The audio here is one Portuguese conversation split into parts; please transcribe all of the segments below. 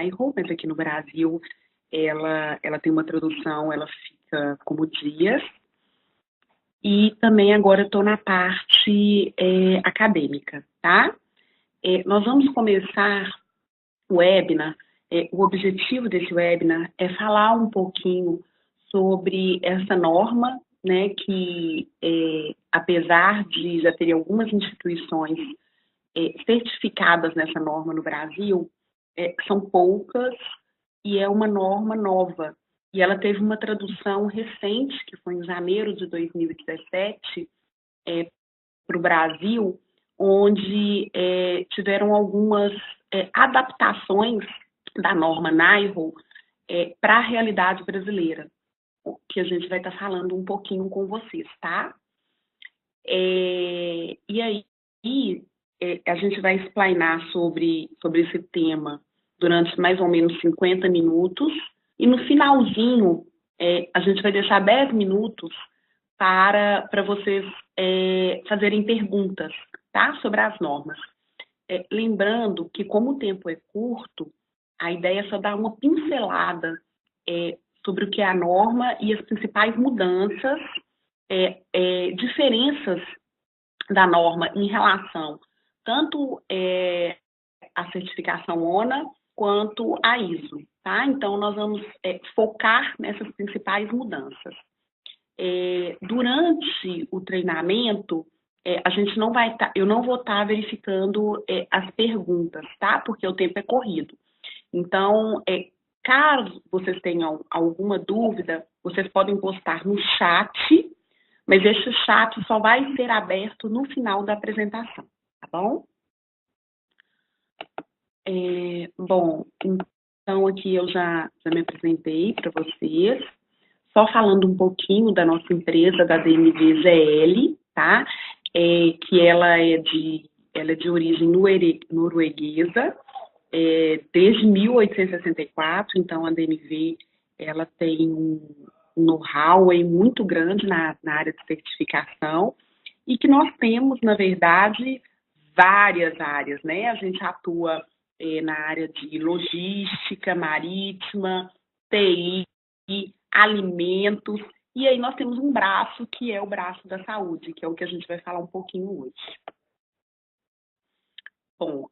NAIRO, mas aqui no Brasil ela tem uma tradução, ela fica como dias. E também agora estou na parte acadêmica, tá? Nós vamos começar o webinar. O objetivo desse webinar é falar um pouquinho sobre essa norma, né, que apesar de já ter algumas instituições certificadas nessa norma no Brasil, são poucas e é uma norma nova. E ela teve uma tradução recente, que foi em janeiro de 2017, para o Brasil, onde tiveram algumas adaptações da norma NAIRO para a realidade brasileira, que a gente vai estar falando um pouquinho com vocês, tá? E aí, a gente vai explanar sobre esse tema durante mais ou menos 50 minutos, e no finalzinho, a gente vai deixar 10 minutos para vocês fazerem perguntas, tá? Sobre as normas. Lembrando que, como o tempo é curto, a ideia é só dar uma pincelada sobre o que é a norma e as principais mudanças, diferenças da norma em relação tanto à certificação ONA quanto à ISO, tá? Então, nós vamos focar nessas principais mudanças. Durante o treinamento, a gente não vai eu não vou estar verificando as perguntas, tá? Porque o tempo é corrido. Então, caso vocês tenham alguma dúvida, vocês podem postar no chat, mas esse chat só vai ser aberto no final da apresentação, tá bom? Bom, então aqui eu já me apresentei para vocês. Só falando um pouquinho da nossa empresa, da DNV-GL, tá? Que ela é de origem norueguesa, desde 1864, então a DNV ela tem um know-how muito grande na área de certificação, e que nós temos, na verdade, várias áreas, né? A gente atua na área de logística marítima, TI, alimentos, e aí nós temos um braço que é o braço da saúde, que é o que a gente vai falar um pouquinho hoje. Bom,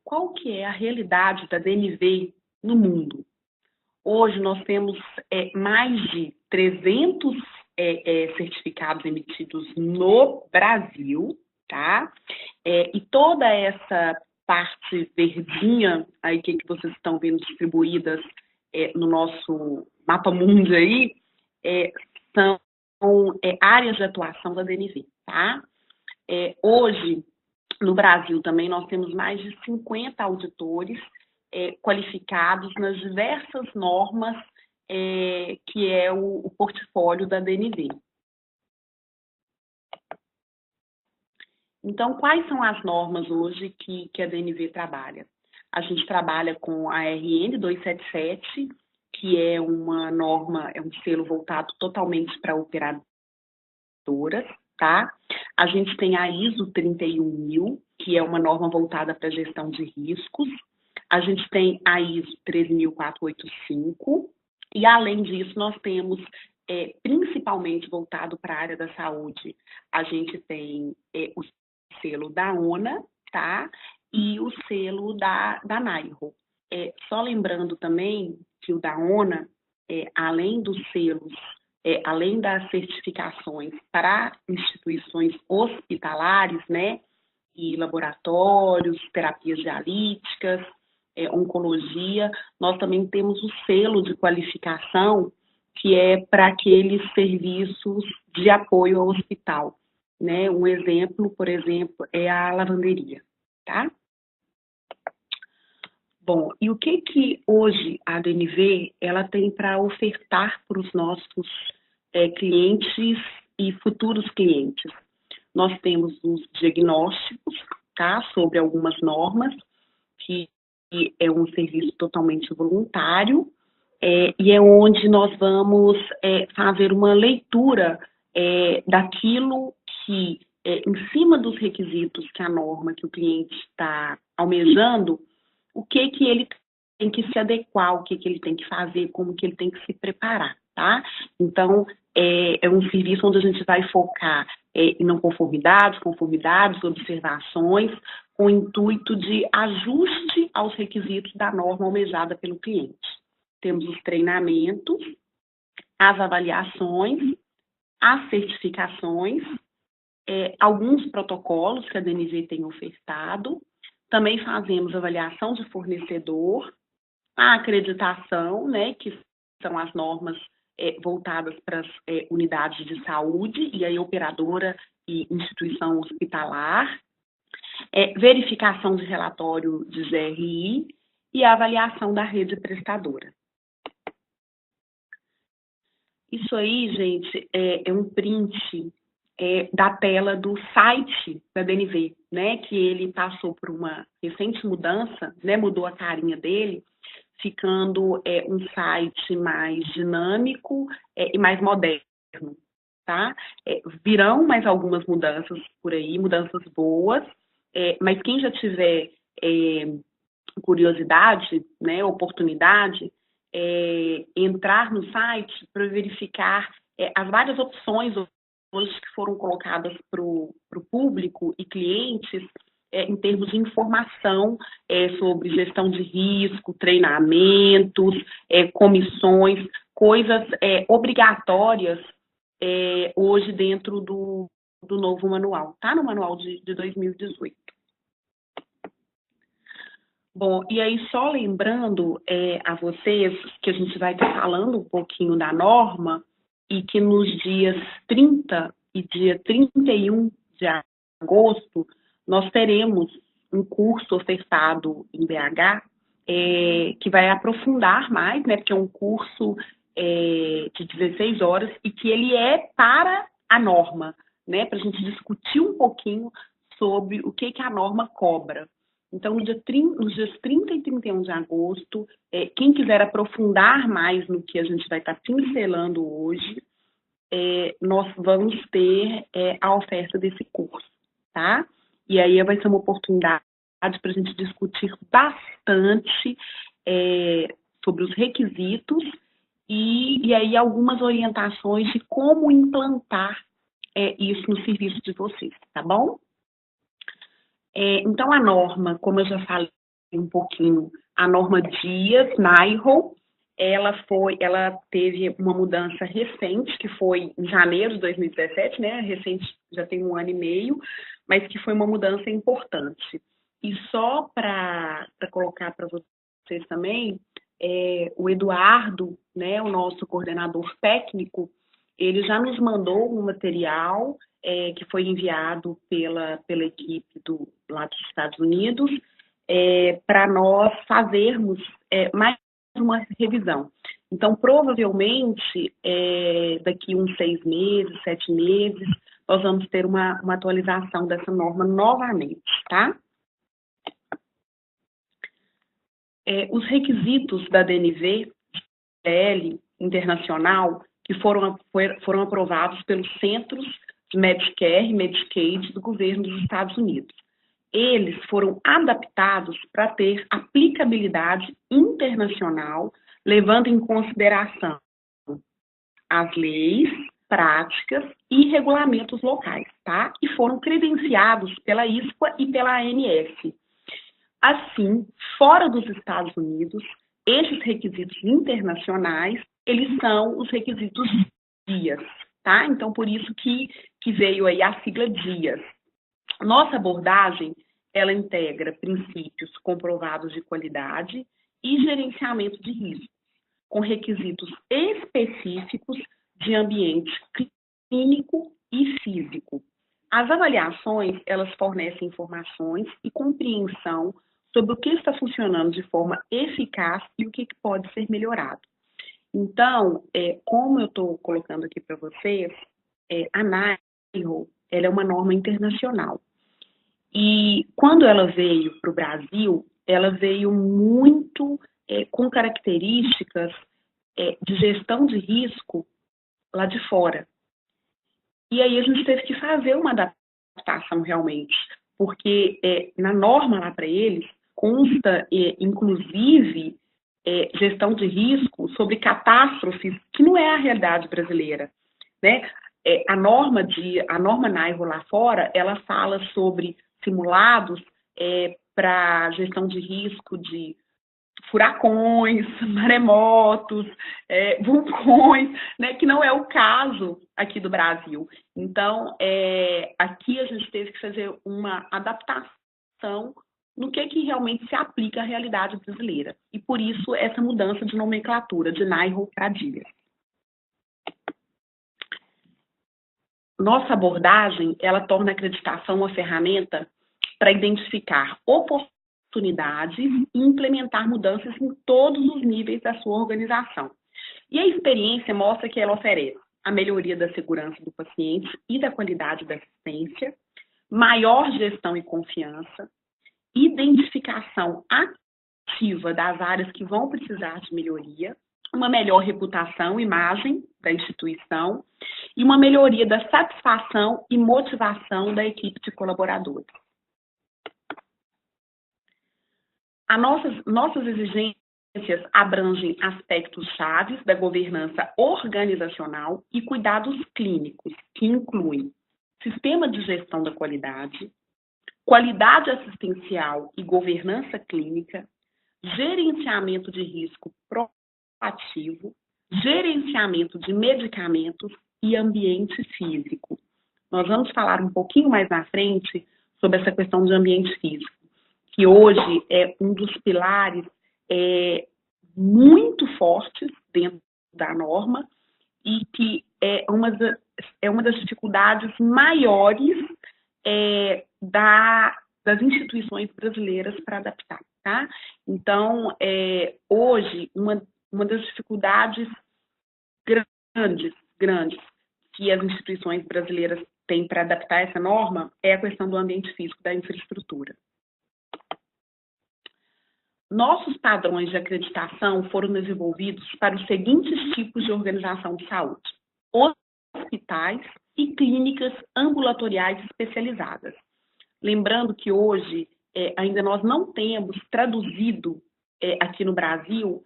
qual que é a realidade da DNV no mundo? Hoje nós temos mais de 300 certificados emitidos no Brasil, tá? E toda essa parte verdinha aí que vocês estão vendo distribuídas no nosso mapa mundo aí, são áreas de atuação da DNV, tá? Hoje, no Brasil também, nós temos mais de 50 auditores qualificados nas diversas normas que é o portfólio da DNV. Então, quais são as normas hoje que a DNV trabalha? A gente trabalha com a RN 277, que é uma norma, é um selo voltado totalmente para operadoras, tá? A gente tem a ISO 31000, que é uma norma voltada para gestão de riscos. A gente tem a ISO 13485, e além disso, nós temos, principalmente voltado para a área da saúde, a gente tem o selo da ONA, tá? E o selo da NAIRO. Só lembrando também que o da ONA, além dos selos, além das certificações para instituições hospitalares, né? E laboratórios, terapias dialíticas, oncologia, nós também temos o selo de qualificação, que é para aqueles serviços de apoio ao hospital, né? Um exemplo, por exemplo, é a lavanderia, tá? Bom, e o que hoje a DNV ela tem para ofertar para os nossos clientes e futuros clientes? Nós temos os diagnósticos, tá? Sobre algumas normas, que é um serviço totalmente voluntário, e é onde nós vamos fazer uma leitura daquilo que, em cima dos requisitos que a norma, que o cliente está almejando, o que ele tem que se adequar, o que ele tem que fazer, como que ele tem que se preparar, tá? Então, é um serviço onde a gente vai focar em não conformidades, conformidades, observações, com o intuito de ajuste aos requisitos da norma almejada pelo cliente. Temos os treinamentos, as avaliações, as certificações, alguns protocolos que a DNV tem ofertado. Também fazemos avaliação de fornecedor, a acreditação, né, que são as normas voltadas para as unidades de saúde, e aí operadora e instituição hospitalar, verificação de relatório de GRI e a avaliação da rede prestadora. Isso aí, gente, é um print da tela do site da DNV, né, que ele passou por uma recente mudança, né, mudou a carinha dele, ficando um site mais dinâmico e mais moderno, tá? Virão mais algumas mudanças por aí, mudanças boas, mas quem já tiver curiosidade, né, oportunidade, entrar no site para verificar as várias opções hoje que foram colocadas para o público e clientes em termos de informação sobre gestão de risco, treinamentos, comissões, coisas obrigatórias hoje dentro do novo manual, tá? No manual de 2018. Bom, e aí só lembrando a vocês que a gente vai estar falando um pouquinho da norma e que nos dias 30 e dia 31 de agosto nós teremos um curso ofertado em BH que vai aprofundar mais, né, porque é um curso de 16 horas e que ele é para a norma, né, para a gente discutir um pouquinho sobre o que a norma cobra. Então, nos dias 30 e 31 de agosto, quem quiser aprofundar mais no que a gente vai estar pincelando hoje, nós vamos ter a oferta desse curso, tá? E aí vai ser uma oportunidade para a gente discutir bastante sobre os requisitos e aí algumas orientações de como implantar isso no serviço de vocês, tá bom? Então, a norma, como eu já falei um pouquinho, a norma Dias, NAIRO, ela teve uma mudança recente, que foi em janeiro de 2017, né? Recente, já tem 1 ano e meio, mas que foi uma mudança importante. E só para colocar para vocês também, o Eduardo, né, o nosso coordenador técnico, ele já nos mandou um material que foi enviado pela equipe lá dos Estados Unidos para nós fazermos mais uma revisão. Então, provavelmente, daqui uns 6 meses, 7 meses, nós vamos ter uma atualização dessa norma novamente, tá? Os requisitos da DNV, GL internacional, que foram aprovados pelos Centros de Medicare e Medicaid do governo dos Estados Unidos. Eles foram adaptados para ter aplicabilidade internacional, levando em consideração as leis, práticas e regulamentos locais, tá? E foram credenciados pela ISPA e pela ANS. Assim, fora dos Estados Unidos, esses requisitos internacionais, eles são os requisitos DIAS, tá? Então, por isso que veio aí a sigla DIAS. Nossa abordagem, ela integra princípios comprovados de qualidade e gerenciamento de riscos, com requisitos específicos de ambiente clínico e físico. As avaliações, elas fornecem informações e compreensão sobre o que está funcionando de forma eficaz e o que pode ser melhorado. Então, como eu estou colocando aqui para vocês, a NAIRO, ela é uma norma internacional. E quando ela veio para o Brasil, ela veio muito com características de gestão de risco lá de fora. E aí a gente teve que fazer uma adaptação realmente, porque na norma lá para eles consta, inclusive, gestão de risco sobre catástrofes, que não é a realidade brasileira, né? A norma NAIRO lá fora, ela fala sobre simulados para gestão de risco de furacões, maremotos, vulcões, né, que não é o caso aqui do Brasil. Então, aqui a gente teve que fazer uma adaptação no que realmente se aplica à realidade brasileira. E por isso essa mudança de nomenclatura de NAIRO para DIA. Nossa abordagem, ela torna a acreditação uma ferramenta para identificar oportunidades e implementar mudanças em todos os níveis da sua organização. E a experiência mostra que ela oferece a melhoria da segurança do paciente e da qualidade da assistência, maior gestão e confiança, identificação ativa das áreas que vão precisar de melhoria, uma melhor reputação, imagem da instituição e uma melhoria da satisfação e motivação da equipe de colaboradores. Nossas exigências abrangem aspectos chaves da governança organizacional e cuidados clínicos, que incluem sistema de gestão da qualidade, qualidade assistencial e governança clínica, gerenciamento de risco proativo, gerenciamento de medicamentos e ambiente físico. Nós vamos falar um pouquinho mais na frente sobre essa questão de ambiente físico, que hoje é um dos pilares muito fortes dentro da norma e que é uma das dificuldades maiores das instituições brasileiras para adaptar, tá? Então, hoje, uma das dificuldades grandes que as instituições brasileiras têm para adaptar essa norma é a questão do ambiente físico da infraestrutura. Nossos padrões de acreditação foram desenvolvidos para os seguintes tipos de organização de saúde: hospitais e clínicas ambulatoriais especializadas. Lembrando que hoje ainda nós não temos traduzido aqui no Brasil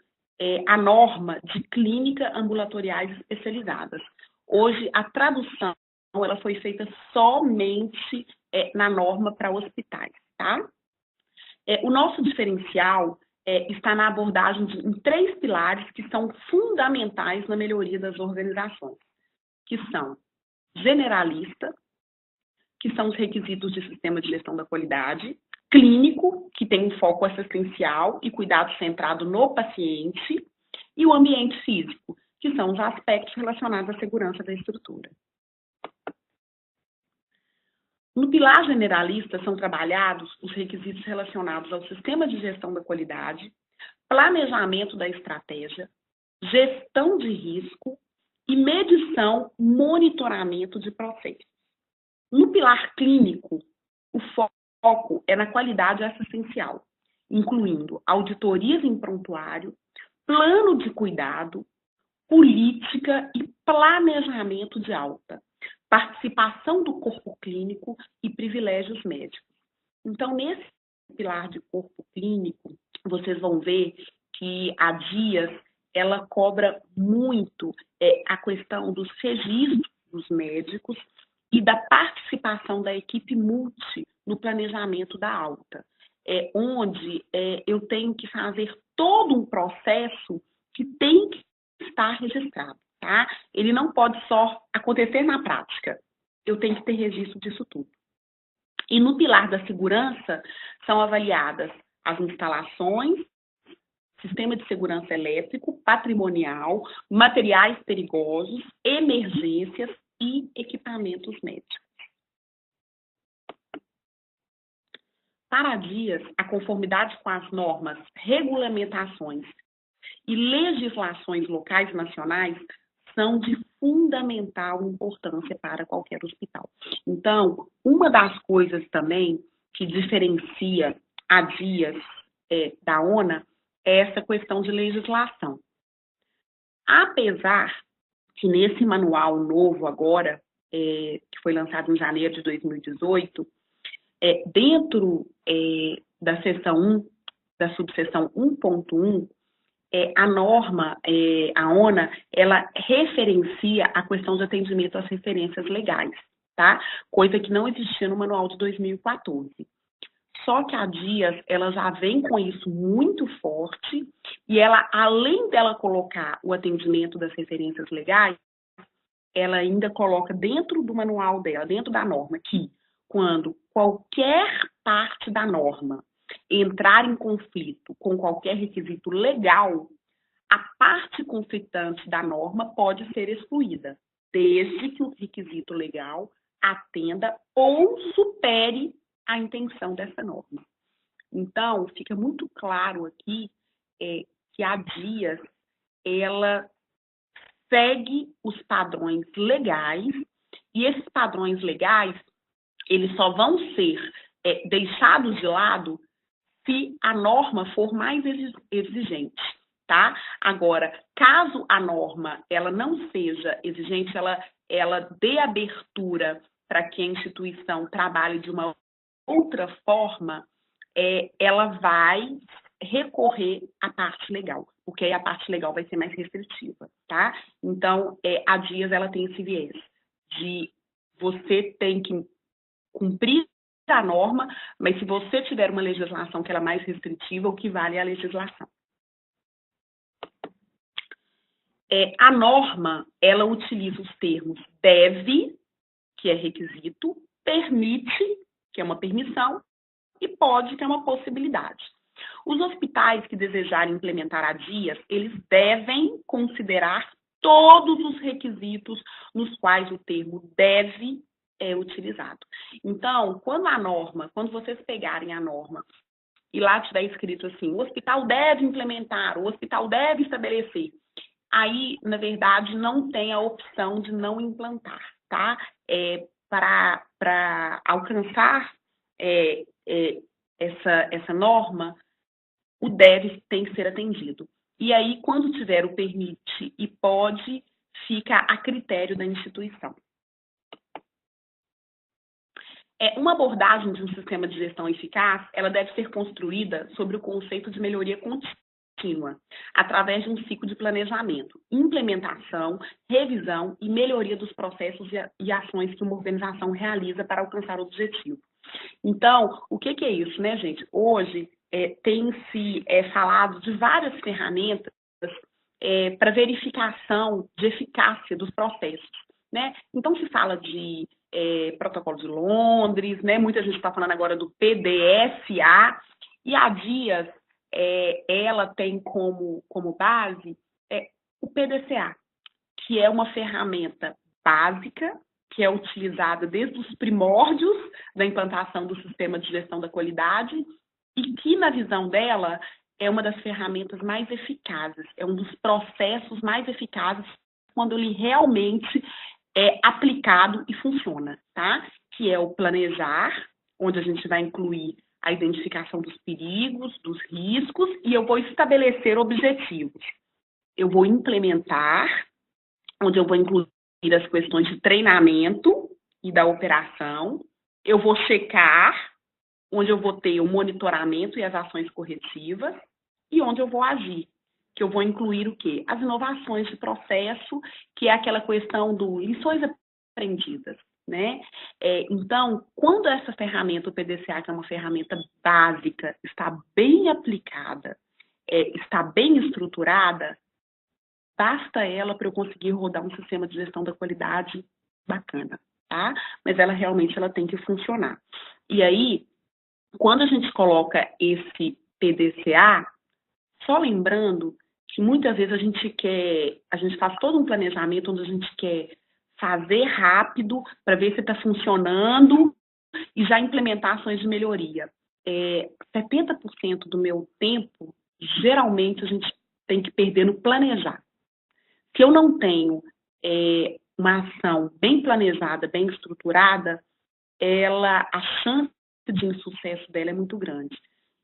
a norma de clínica ambulatoriais especializadas. Hoje a tradução ela foi feita somente na norma para hospitais, tá? O nosso diferencial está na abordagem em 3 pilares que são fundamentais na melhoria das organizações, que são generalista, que são os requisitos de sistema de gestão da qualidade, clínico, que tem um foco assistencial e cuidado centrado no paciente, e o ambiente físico, que são os aspectos relacionados à segurança da estrutura. No pilar generalista são trabalhados os requisitos relacionados ao sistema de gestão da qualidade, planejamento da estratégia, gestão de risco e medição, monitoramento de processos. No pilar clínico, o foco é na qualidade assistencial, incluindo auditorias em prontuário, plano de cuidado, política e planejamento de alta, participação do corpo clínico e privilégios médicos. Então, nesse pilar de corpo clínico, vocês vão ver que a DIAS, ela cobra muito a questão dos registros dos médicos e da participação da equipe multi no planejamento da alta, onde eu tenho que fazer todo um processo que tem que estar registrado. Tá? Ele não pode só acontecer na prática. Eu tenho que ter registro disso tudo. E no pilar da segurança, são avaliadas as instalações, sistema de segurança elétrico, patrimonial, materiais perigosos, emergências e equipamentos médicos. Para a DIAS, a conformidade com as normas, regulamentações e legislações locais e nacionais são de fundamental importância para qualquer hospital. Então, uma das coisas também que diferencia a DIAS da ONA é essa questão de legislação. Apesar que nesse manual novo agora, que foi lançado em janeiro de 2018, dentro da seção 1, da subseção 1.1, a norma, a ONA, ela referencia a questão de atendimento às referências legais, tá? Coisa que não existia no manual de 2014. Só que a Dias, ela já vem com isso muito forte e ela, além dela colocar o atendimento das referências legais, ela ainda coloca dentro do manual dela, dentro da norma, que quando qualquer parte da norma entrar em conflito com qualquer requisito legal, a parte conflitante da norma pode ser excluída, desde que o requisito legal atenda ou supere a intenção dessa norma. Então, fica muito claro aqui que a Dias, ela segue os padrões legais, e esses padrões legais, eles só vão ser deixados de lado se a norma for mais exigente, tá? Agora, caso a norma ela não seja exigente, ela dê abertura para que a instituição trabalhe de uma outra forma, ela vai recorrer à parte legal, porque aí a parte legal vai ser mais restritiva, tá? Então, a Dias, ela tem esse viés de você tem que cumprir a norma, mas se você tiver uma legislação que ela é mais restritiva, o que vale é a legislação. A norma, ela utiliza os termos deve, que é requisito, permite, que é uma permissão, e pode, que é uma possibilidade. Os hospitais que desejarem implementar a Dias, eles devem considerar todos os requisitos nos quais o termo deve é utilizado. Então, quando vocês pegarem a norma e lá estiver escrito assim, o hospital deve implementar, o hospital deve estabelecer, aí, na verdade, não tem a opção de não implantar, tá? Para alcançar essa norma, o deve tem que ser atendido. E aí, quando tiver o permite e pode, fica a critério da instituição. Uma abordagem de um sistema de gestão eficaz, ela deve ser construída sobre o conceito de melhoria contínua, através de um ciclo de planejamento, implementação, revisão e melhoria dos processos e ações que uma organização realiza para alcançar o objetivo. Então, o que é isso, né, gente? Hoje, tem-se falado de várias ferramentas para verificação de eficácia dos processos, né? Então, se fala de Protocolo de Londres, né? Muita gente está falando agora do PDSA, e a Dias, ela tem como base o PDCA, que é uma ferramenta básica, que é utilizada desde os primórdios da implantação do sistema de gestão da qualidade e que, na visão dela, é uma das ferramentas mais eficazes, é um dos processos mais eficazes quando ele realmente é aplicado e funciona, tá? Que é o planejar, onde a gente vai incluir a identificação dos perigos, dos riscos, e eu vou estabelecer objetivos. Eu vou implementar, onde eu vou incluir as questões de treinamento e da operação. Eu vou checar, onde eu vou ter o monitoramento e as ações corretivas, e onde eu vou agir, que eu vou incluir o quê? As inovações de processo, que é aquela questão do lições aprendidas, né? Então, quando essa ferramenta, o PDCA, que é uma ferramenta básica, está bem aplicada, está bem estruturada, basta ela para eu conseguir rodar um sistema de gestão da qualidade bacana, tá? Mas ela realmente tem que funcionar. E aí, quando a gente coloca esse PDCA, só lembrando que muitas vezes a gente faz todo um planejamento onde a gente quer fazer rápido para ver se está funcionando e já implementar ações de melhoria. 70% do meu tempo, geralmente, a gente tem que perder no planejar. Se eu não tenho uma ação bem planejada, bem estruturada, a chance de insucesso dela é muito grande.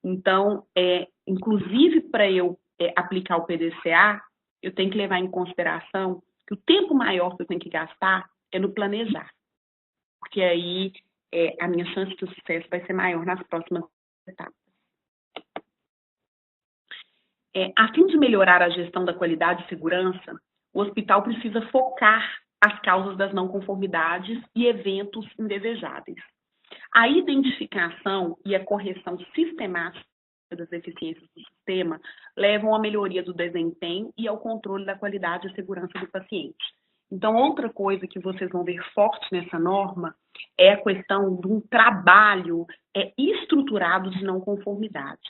Então, inclusive para eu aplicar o PDCA, eu tenho que levar em consideração que o tempo maior que eu tenho que gastar é no planejar. Porque aí a minha chance de sucesso vai ser maior nas próximas etapas. A fim de melhorar a gestão da qualidade e segurança, o hospital precisa focar as causas das não conformidades e eventos indesejáveis. A identificação e a correção sistemática das deficiências do sistema levam à melhoria do desempenho e ao controle da qualidade e segurança do paciente. Então, outra coisa que vocês vão ver forte nessa norma é a questão de um trabalho estruturado de não conformidade.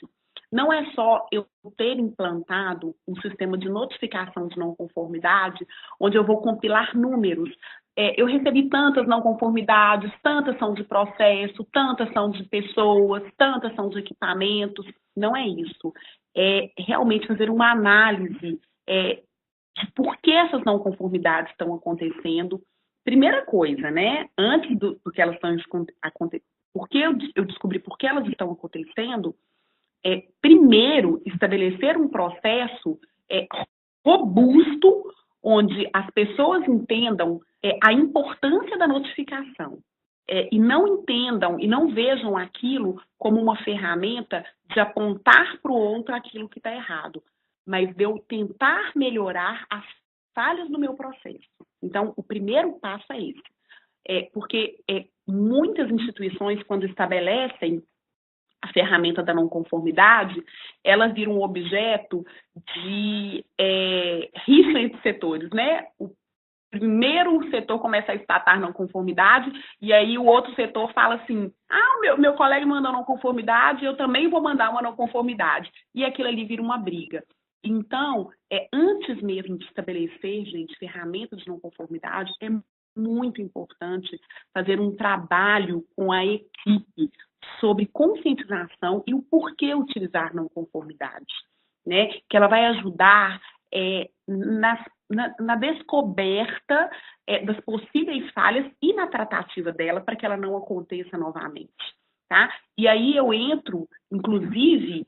Não é só eu ter implantado um sistema de notificação de não conformidade, onde eu vou compilar números. Eu recebi tantas não conformidades, tantas são de processo, tantas são de pessoas, tantas são de equipamentos. Não é isso. É realmente fazer uma análise de por que essas não conformidades estão acontecendo. Primeira coisa, né? Antes do que elas estão acontecendo, porque eu descobri por que elas estão acontecendo, primeiro, estabelecer um processo robusto, onde as pessoas entendam a importância da notificação e não entendam e não vejam aquilo como uma ferramenta de apontar para o outro aquilo que está errado, mas de eu tentar melhorar as falhas do meu processo. Então, o primeiro passo é esse. Porque muitas instituições, quando estabelecem a ferramenta da não conformidade, elas viram um objeto de rixa entre setores, né? O primeiro setor começa a estatar não conformidade, e aí o outro setor fala assim, o meu colega mandou não conformidade, eu também vou mandar uma não conformidade. E aquilo ali vira uma briga. Então, antes mesmo de estabelecer, gente, ferramentas de não conformidade, é muito importante fazer um trabalho com a equipe sobre conscientização e o porquê utilizar não conformidade, né? Que ela vai ajudar na descoberta das possíveis falhas e na tratativa dela para que ela não aconteça novamente, tá? E aí eu entro, inclusive,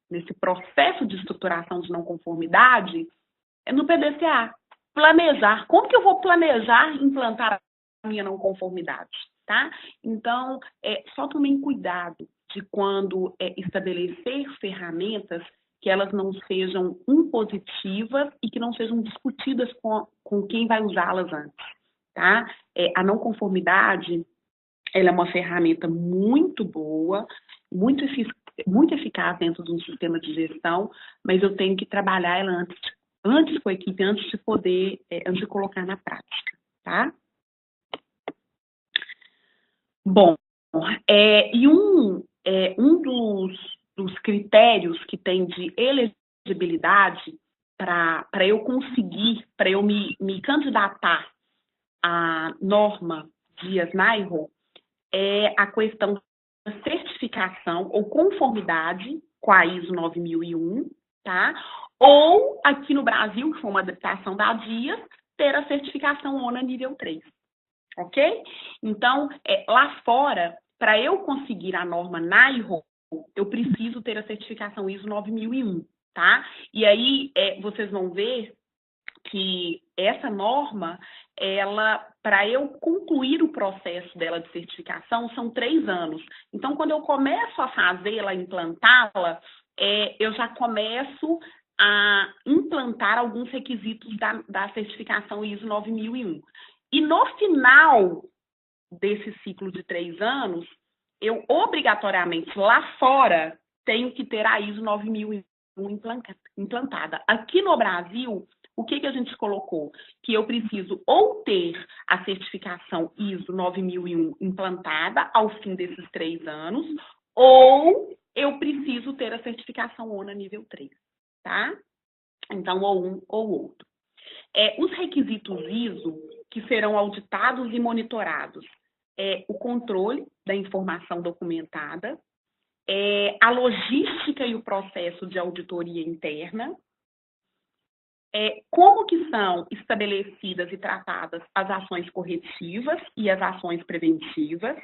nesse processo de estruturação de não conformidade, no PDCA. Planejar. Como que eu vou planejar implantar a minha não conformidade? Tá? Então, só tomem cuidado de quando estabelecer ferramentas que elas não sejam impositivas e que não sejam discutidas com quem vai usá-las antes. Tá? A não conformidade, ela é uma ferramenta muito boa, muito eficaz dentro de um sistema de gestão, mas eu tenho que trabalhar ela antes com a equipe, antes de colocar na prática, tá? Bom, e um dos critérios que tem de elegibilidade para eu conseguir, para eu me candidatar à norma Dias-Naiho é a questão da certificação ou conformidade com a ISO 9001, tá? Ou, aqui no Brasil, que foi uma adaptação da Dias, ter a certificação ONA nível 3. Ok? Então, lá fora, para eu conseguir a norma NAIHO, eu preciso ter a certificação ISO 9001, tá? E aí, vocês vão ver que essa norma, para eu concluir o processo dela de certificação, são 3 anos. Então, quando eu começo a fazê-la, implantá-la, eu já começo a implantar alguns requisitos da certificação ISO 9001. E no final desse ciclo de 3 anos, eu obrigatoriamente lá fora tenho que ter a ISO 9001 implantada. Aqui no Brasil, o que a gente colocou? Que eu preciso ou ter a certificação ISO 9001 implantada ao fim desses 3 anos, ou eu preciso ter a certificação ONA nível 3, tá? Então, ou um ou outro. Os requisitos ISO que serão auditados e monitorados o controle da informação documentada, a logística e o processo de auditoria interna, como que são estabelecidas e tratadas as ações corretivas e as ações preventivas,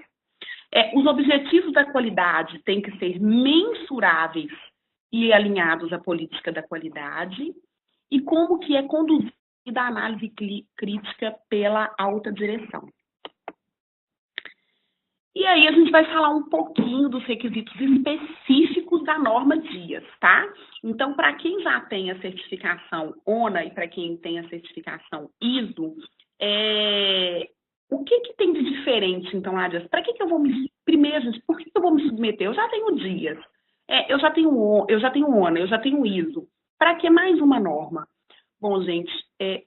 os objetivos da qualidade têm que ser mensuráveis e alinhados à política da qualidade, e como que é conduzida a análise crítica pela alta direção. E aí a gente vai falar um pouquinho dos requisitos específicos da norma DIAS, tá? Então, para quem já tem a certificação ONA e para quem tem a certificação ISO, o que tem de diferente, então, Adias? Para que eu vou me... Primeiro, gente, por que eu vou me submeter? Eu já tenho DIAS, eu já tenho ONA, eu já tenho ISO. Para que mais uma norma? Bom, gente,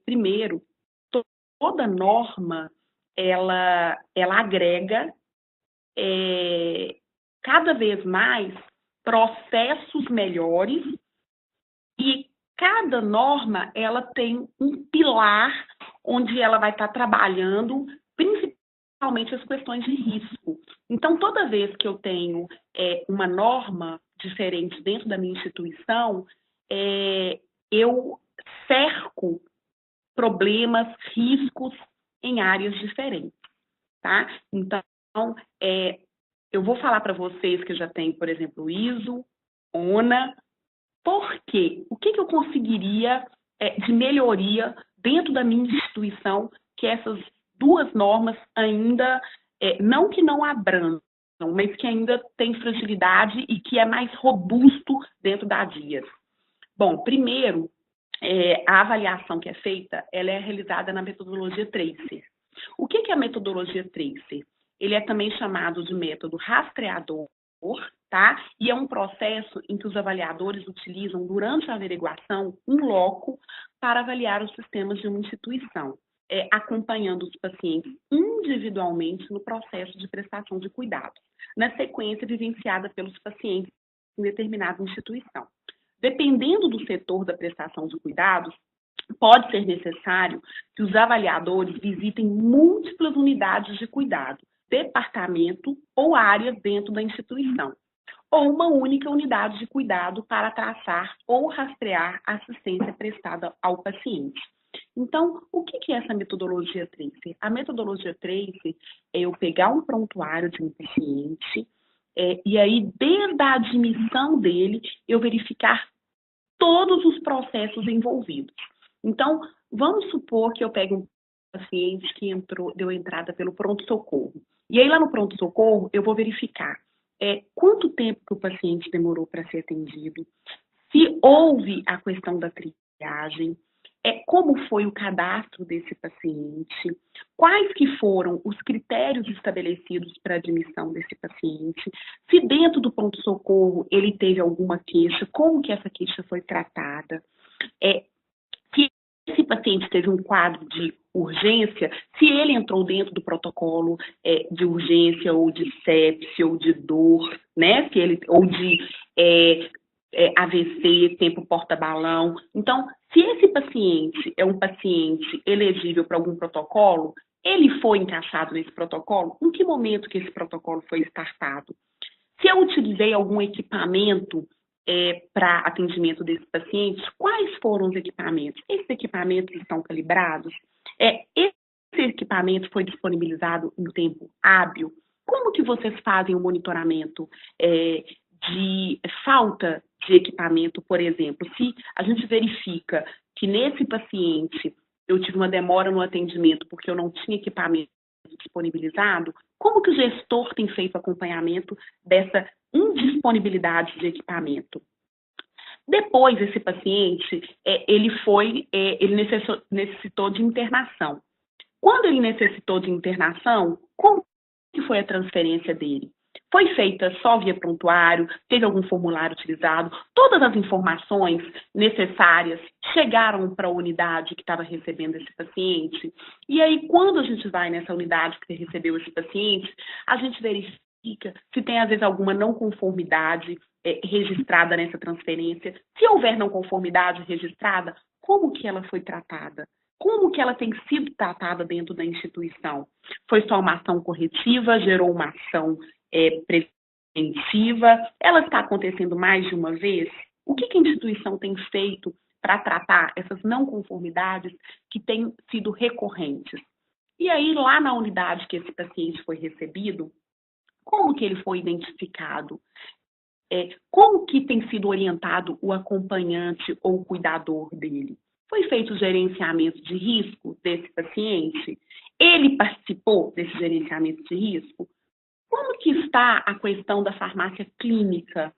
primeiro, toda norma, ela agrega cada vez mais processos melhores e cada norma ela tem um pilar onde ela vai estar trabalhando principalmente as questões de risco. Então, toda vez que eu tenho uma norma diferente dentro da minha instituição, eu cerco problemas, riscos em áreas diferentes, tá? Então, eu vou falar para vocês que já tem, por exemplo, ISO, ONA. Por quê? O que eu conseguiria de melhoria dentro da minha instituição que essas duas normas ainda, não que não abrangam, mas que ainda tem fragilidade e que é mais robusto dentro da DIAS? Bom, primeiro, a avaliação que é feita, ela é realizada na metodologia Tracer. O que é a metodologia Tracer? Ele é também chamado de método rastreador, tá? E é um processo em que os avaliadores utilizam, durante a averiguação, um loco para avaliar os sistemas de uma instituição, acompanhando os pacientes individualmente no processo de prestação de cuidados, na sequência vivenciada pelos pacientes em determinada instituição. Dependendo do setor da prestação de cuidados, pode ser necessário que os avaliadores visitem múltiplas unidades de cuidado, departamento ou áreas dentro da instituição, ou uma única unidade de cuidado para traçar ou rastrear a assistência prestada ao paciente. Então, o que é essa metodologia Tracer? A metodologia Tracer é eu pegar um prontuário de um paciente e aí, desde a admissão dele, eu verificar todos os processos envolvidos. Então, vamos supor que eu pegue um paciente que deu entrada pelo pronto-socorro. E aí, lá no pronto-socorro, eu vou verificar quanto tempo que o paciente demorou para ser atendido, se houve a questão da triagem, como foi o cadastro desse paciente, quais que foram os critérios estabelecidos para a admissão desse paciente, se dentro do pronto-socorro ele teve alguma queixa, como que essa queixa foi tratada, se esse paciente teve um quadro de urgência, se ele entrou dentro do protocolo de urgência ou de sepse ou de dor, né? Ou de AVC, tempo porta-balão. Então, se esse paciente é um paciente elegível para algum protocolo, ele foi encaixado nesse protocolo? Em que momento que esse protocolo foi startado? Se eu utilizei algum equipamento para atendimento desses pacientes, quais foram os equipamentos? Esses equipamentos estão calibrados? Esse equipamento foi disponibilizado em tempo hábil? Como que vocês fazem o monitoramento de falta de equipamento, por exemplo? Se a gente verifica que nesse paciente eu tive uma demora no atendimento porque eu não tinha equipamento disponibilizado, como que o gestor tem feito acompanhamento dessa indisponibilidade de equipamento? Depois, esse paciente, ele necessitou de internação. Quando ele necessitou de internação, como que foi a transferência dele? Foi feita só via prontuário? Teve algum formulário utilizado? Todas as informações necessárias chegaram para a unidade que estava recebendo esse paciente? E aí, quando a gente vai nessa unidade que recebeu esse paciente, a gente verifica se tem, às vezes, alguma não conformidade registrada nessa transferência. Se houver não conformidade registrada, como que ela foi tratada? Como que ela tem sido tratada dentro da instituição? Foi só uma ação corretiva? Gerou uma ação preventiva? Ela está acontecendo mais de uma vez? O que a instituição tem feito para tratar essas não conformidades que têm sido recorrentes? E aí, lá na unidade que esse paciente foi recebido, como que ele foi identificado? Como que tem sido orientado o acompanhante ou o cuidador dele? Foi feito o gerenciamento de risco desse paciente? Ele participou desse gerenciamento de risco? Como que está a questão da farmácia clínica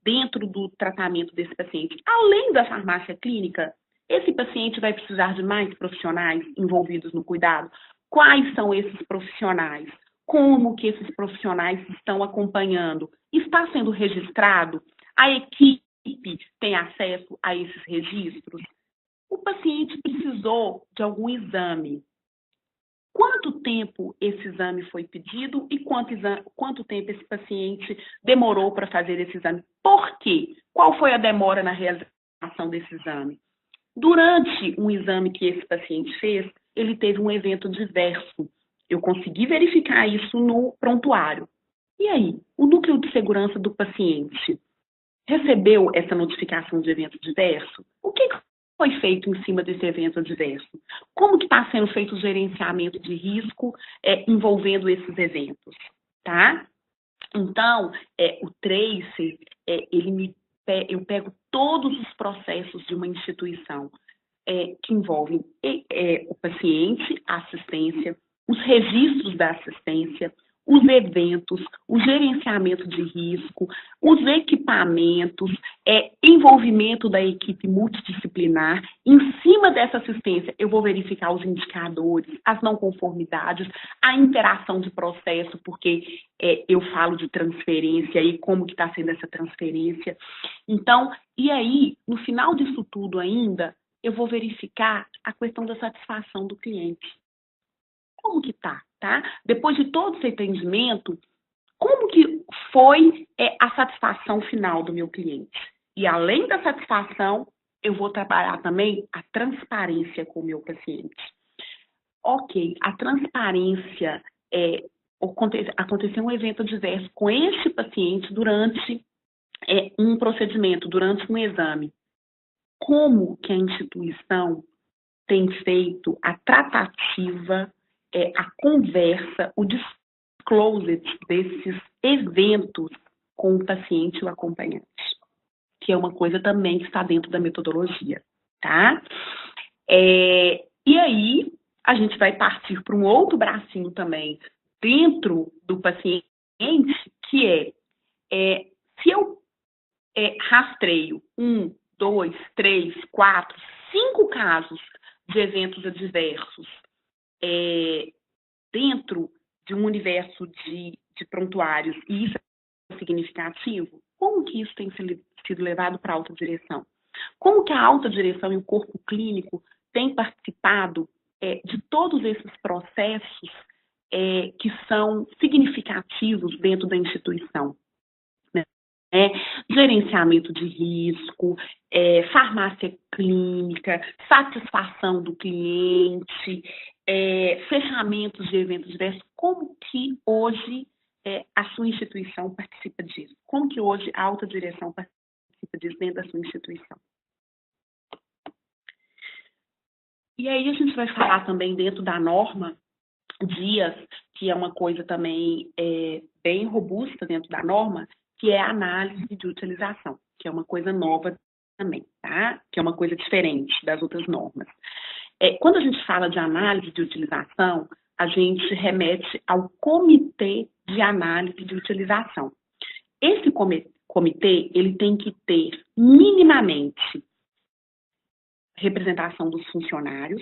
dentro do tratamento desse paciente? Além da farmácia clínica, esse paciente vai precisar de mais profissionais envolvidos no cuidado? Quais são esses profissionais? Como que esses profissionais estão acompanhando? Está sendo registrado? A equipe tem acesso a esses registros? O paciente precisou de algum exame. Quanto tempo esse exame foi pedido e quanto tempo esse paciente demorou para fazer esse exame? Por quê? Qual foi a demora na realização desse exame? Durante um exame que esse paciente fez, ele teve um evento diverso. Eu consegui verificar isso no prontuário. E aí, o núcleo de segurança do paciente recebeu essa notificação de evento diverso? O que foi feito em cima desse evento adverso? Como que está sendo feito o gerenciamento de risco envolvendo esses eventos, tá? Então, o Tracer, eu pego todos os processos de uma instituição que envolvem o paciente, a assistência, os registros da assistência, os eventos, o gerenciamento de risco, os equipamentos, envolvimento da equipe multidisciplinar. Em cima dessa assistência, eu vou verificar os indicadores, as não conformidades, a interação de processo, porque eu falo de transferência e como que está sendo essa transferência. Então, e aí, no final disso tudo ainda, eu vou verificar a questão da satisfação do cliente. Como que tá? Depois de todo esse atendimento, como que foi a satisfação final do meu cliente? E além da satisfação, eu vou trabalhar também a transparência com o meu paciente. Ok, a transparência, aconteceu um evento adverso com este paciente durante um procedimento, durante um exame. Como que a instituição tem feito a tratativa, a conversa, o disclosure desses eventos com o paciente e o acompanhante, que é uma coisa também que está dentro da metodologia, tá? E aí, a gente vai partir para um outro bracinho também dentro do paciente, que se eu rastreio 1, 2, 3, 4, 5 casos de eventos adversos dentro de um universo de prontuários, e isso é significativo, como que isso tem sido levado para a alta direção? Como que a alta direção e o corpo clínico têm participado de todos esses processos que são significativos dentro da instituição? Gerenciamento de risco, farmácia clínica, satisfação do cliente, fechamentos de eventos diversos. Como que hoje a sua instituição participa disso? Como que hoje a alta direção participa disso dentro da sua instituição? E aí a gente vai falar também dentro da norma DIAS, que é uma coisa também bem robusta dentro da norma, que é a análise de utilização, que é uma coisa nova também, tá? Que é uma coisa diferente das outras normas. Quando a gente fala de análise de utilização, a gente remete ao comitê de análise de utilização. Esse comitê, ele tem que ter minimamente representação dos funcionários,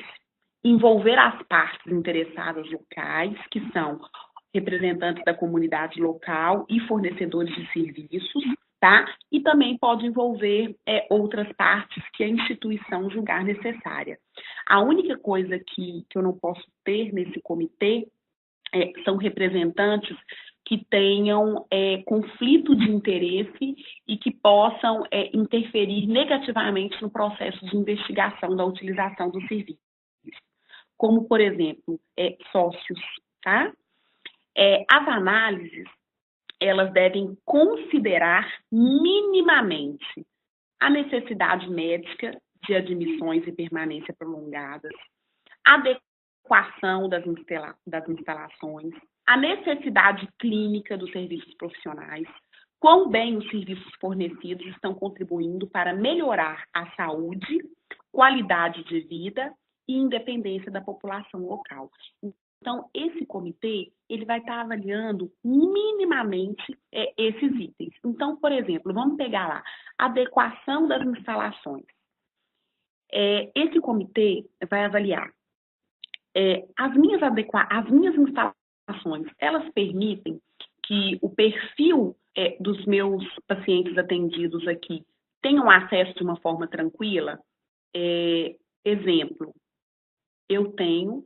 envolver as partes interessadas locais, que são representantes da comunidade local e fornecedores de serviços, tá? E também pode envolver outras partes que a instituição julgar necessária. A única coisa que eu não posso ter nesse comitê são representantes que tenham conflito de interesse e que possam interferir negativamente no processo de investigação da utilização do serviço. Como, por exemplo, sócios, tá? As análises, elas devem considerar minimamente a necessidade médica de admissões e permanência prolongadas, adequação das instalações, a necessidade clínica dos serviços profissionais, quão bem os serviços fornecidos estão contribuindo para melhorar a saúde, qualidade de vida e independência da população local. Então, esse comitê, ele vai estar avaliando minimamente esses itens. Então, por exemplo, vamos pegar lá, adequação das instalações. Esse comitê vai avaliar as minhas instalações, elas permitem que o perfil dos meus pacientes atendidos aqui tenham acesso de uma forma tranquila. Exemplo, eu tenho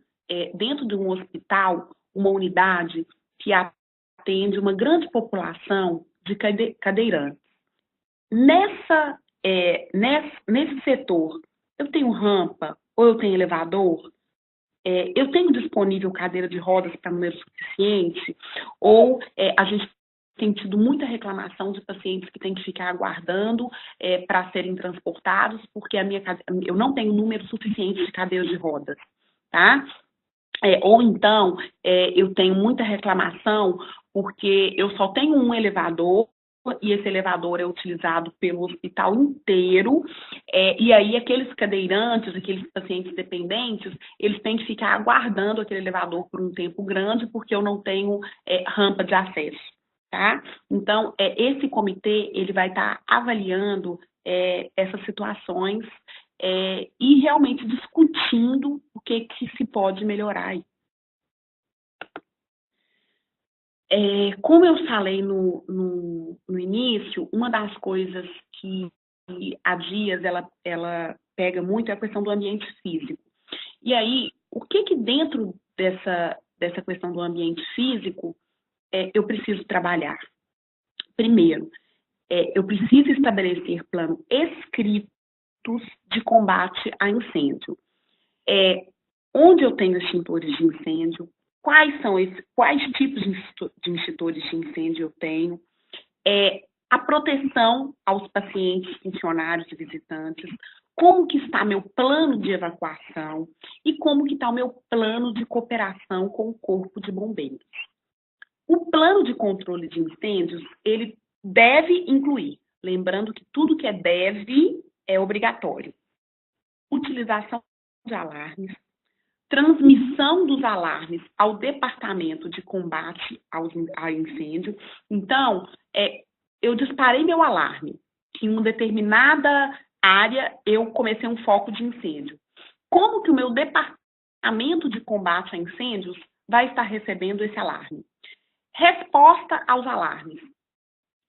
dentro de um hospital uma unidade que atende uma grande população de cadeirantes. Nesse setor, eu tenho rampa ou eu tenho elevador? Eu tenho disponível cadeira de rodas para número suficiente? Ou a gente tem tido muita reclamação de pacientes que têm que ficar aguardando para serem transportados porque eu não tenho número suficiente de cadeiras de rodas, tá? Ou então, eu tenho muita reclamação porque eu só tenho um elevador e esse elevador é utilizado pelo hospital inteiro, e aí aqueles cadeirantes, aqueles pacientes dependentes, eles têm que ficar aguardando aquele elevador por um tempo grande porque eu não tenho rampa de acesso, tá? Então, esse comitê, ele vai estar avaliando essas situações e realmente discutindo o que se pode melhorar aí. Como eu falei no início, uma das coisas que a Dias ela pega muito é a questão do ambiente físico. E aí, o que dentro dessa questão do ambiente físico eu preciso trabalhar? Primeiro, eu preciso estabelecer planos escritos de combate a incêndio. Onde eu tenho extintores de incêndio, quais tipos de extintores de incêndio eu tenho, a proteção aos pacientes, funcionários e visitantes, como que está meu plano de evacuação e como que está o meu plano de cooperação com o Corpo de Bombeiros. O plano de controle de incêndios, ele deve incluir, lembrando que tudo que deve é obrigatório, utilização de alarmes, transmissão dos alarmes ao Departamento de Combate a Incêndio. Então, eu disparei meu alarme, que em uma determinada área eu comecei um foco de incêndio. Como que o meu Departamento de Combate a Incêndios vai estar recebendo esse alarme? Resposta aos alarmes.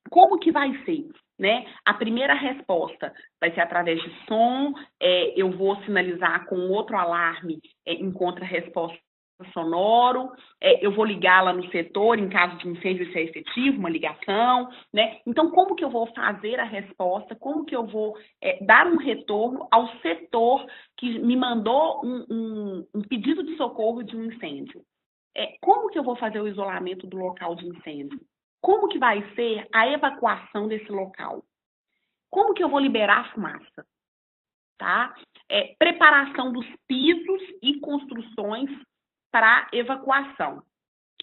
Como que vai ser? Né? A primeira resposta vai ser através de som, eu vou sinalizar com outro alarme em contra-resposta sonoro, eu vou ligar lá no setor, em caso de incêndio isso é efetivo, uma ligação, né? Então, como que eu vou fazer a resposta, como que eu vou dar um retorno ao setor que me mandou um pedido de socorro de um incêndio? Como que eu vou fazer o isolamento do local de incêndio? Como que vai ser a evacuação desse local? Como que eu vou liberar a fumaça? Tá? Preparação dos pisos e construções para evacuação.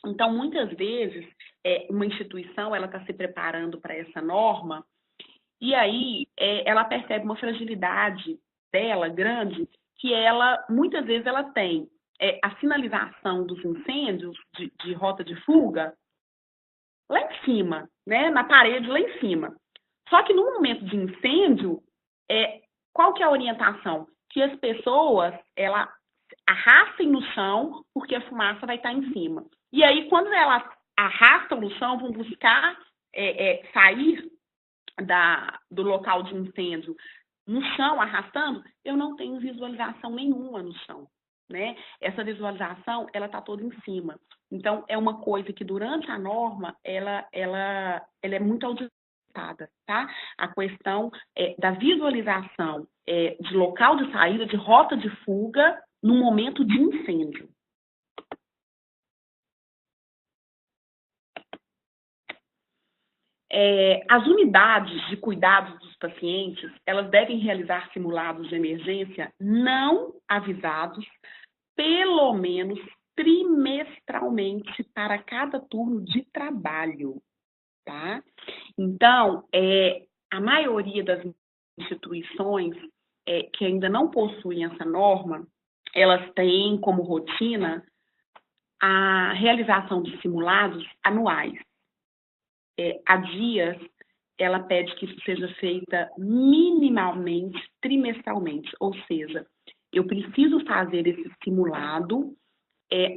Então, muitas vezes, uma instituição ela está se preparando para essa norma e aí ela percebe uma fragilidade dela grande, que muitas vezes, ela tem a sinalização dos incêndios de rota de fuga lá em cima, né, na parede lá em cima. Só que no momento de incêndio, qual que é a orientação? Que as pessoas, arrastem no chão, porque a fumaça vai estar em cima. E aí, quando elas arrastam no chão, vão buscar sair do local de incêndio no chão, arrastando, eu não tenho visualização nenhuma no chão. Né? Essa visualização, ela está toda em cima. Então, é uma coisa que durante a norma, ela é muito auditada, tá? A questão da visualização de local de saída, de rota de fuga, no momento de incêndio. As unidades de cuidados dos pacientes, elas devem realizar simulados de emergência não avisados, pelo menos trimestralmente para cada turno de trabalho, tá? Então, a maioria das instituições que ainda não possuem essa norma, elas têm como rotina a realização de simulados anuais. A Dias, ela pede que isso seja feita minimamente, trimestralmente, ou seja, eu preciso fazer esse simulado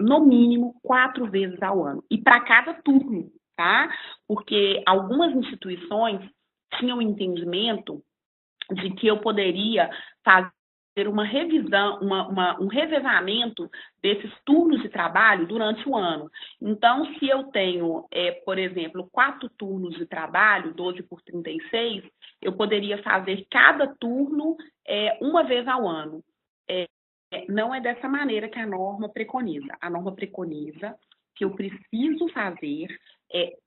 no mínimo 4 vezes ao ano, e para cada turno, tá? Porque algumas instituições tinham entendimento de que eu poderia fazer uma revisão, um revezamento desses turnos de trabalho durante o ano. Então, se eu tenho, por exemplo, 4 turnos de trabalho, 12 por 36, eu poderia fazer cada turno uma vez ao ano. Não é dessa maneira que a norma preconiza. A norma preconiza que eu preciso fazer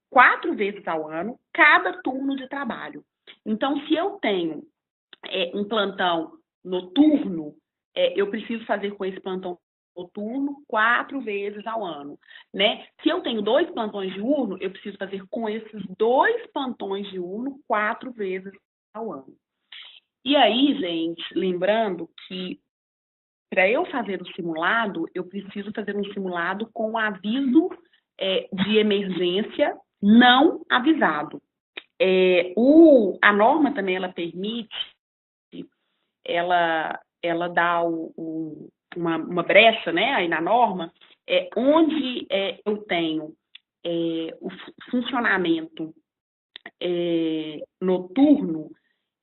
4 vezes ao ano cada turno de trabalho. Então, se eu tenho um plantão noturno, eu preciso fazer com esse plantão noturno 4 vezes ao ano, né? Se eu tenho 2 plantões diurnos, eu preciso fazer com esses 2 plantões diurnos 4 vezes ao ano. E aí, gente, lembrando que para eu fazer o simulado, eu preciso fazer um simulado com aviso de emergência não avisado. A norma também, ela permite, ela dá uma brecha, né, aí na norma, onde eu tenho o funcionamento noturno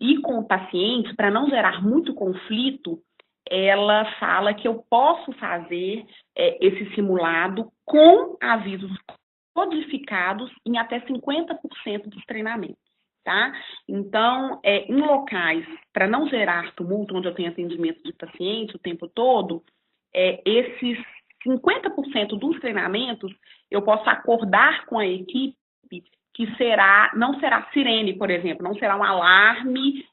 e com o paciente, para não gerar muito conflito, ela fala que eu posso fazer esse simulado com avisos codificados em até 50% dos treinamentos, tá? Então, em locais, para não gerar tumulto, onde eu tenho atendimento de paciente o tempo todo, esses 50% dos treinamentos, eu posso acordar com a equipe que não será sirene, por exemplo, não será um alarme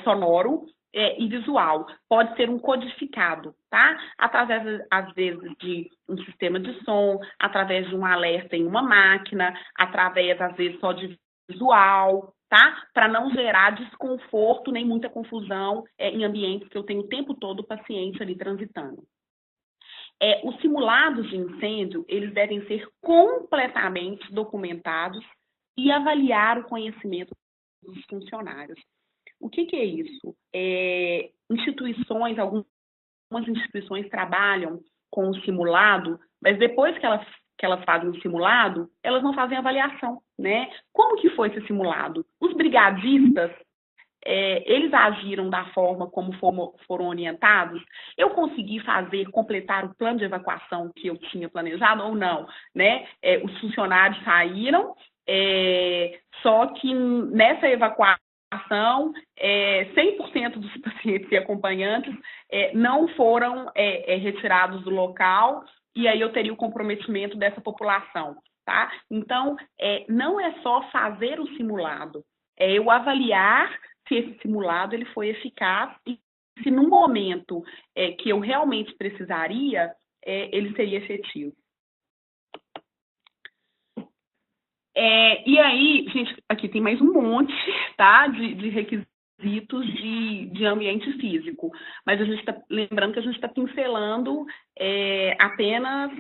sonoro e visual. Pode ser um codificado, tá? Através, às vezes, de um sistema de som, através de um alerta em uma máquina, através, às vezes, só de visual, tá? Para não gerar desconforto nem muita confusão em ambientes que eu tenho o tempo todo o paciente ali transitando. Os simulados de incêndio, eles devem ser completamente documentados e avaliar o conhecimento dos funcionários. O que é isso? Algumas instituições trabalham com o simulado, mas depois que elas fazem o simulado, elas não fazem avaliação, né? Como que foi esse simulado? Os brigadistas, eles agiram da forma como foram orientados? Eu consegui completar o plano de evacuação que eu tinha planejado ou não, né? Os funcionários saíram, só que nessa evacuação, 100% dos pacientes e acompanhantes não foram retirados do local, e aí eu teria o comprometimento dessa população, tá? Então, não é só fazer o simulado, eu avaliar se esse simulado ele foi eficaz e se no momento que eu realmente precisaria, ele seria efetivo. E aí, gente, aqui tem mais um monte, tá, de requisitos de ambiente físico, mas a gente está lembrando que a gente está pincelando apenas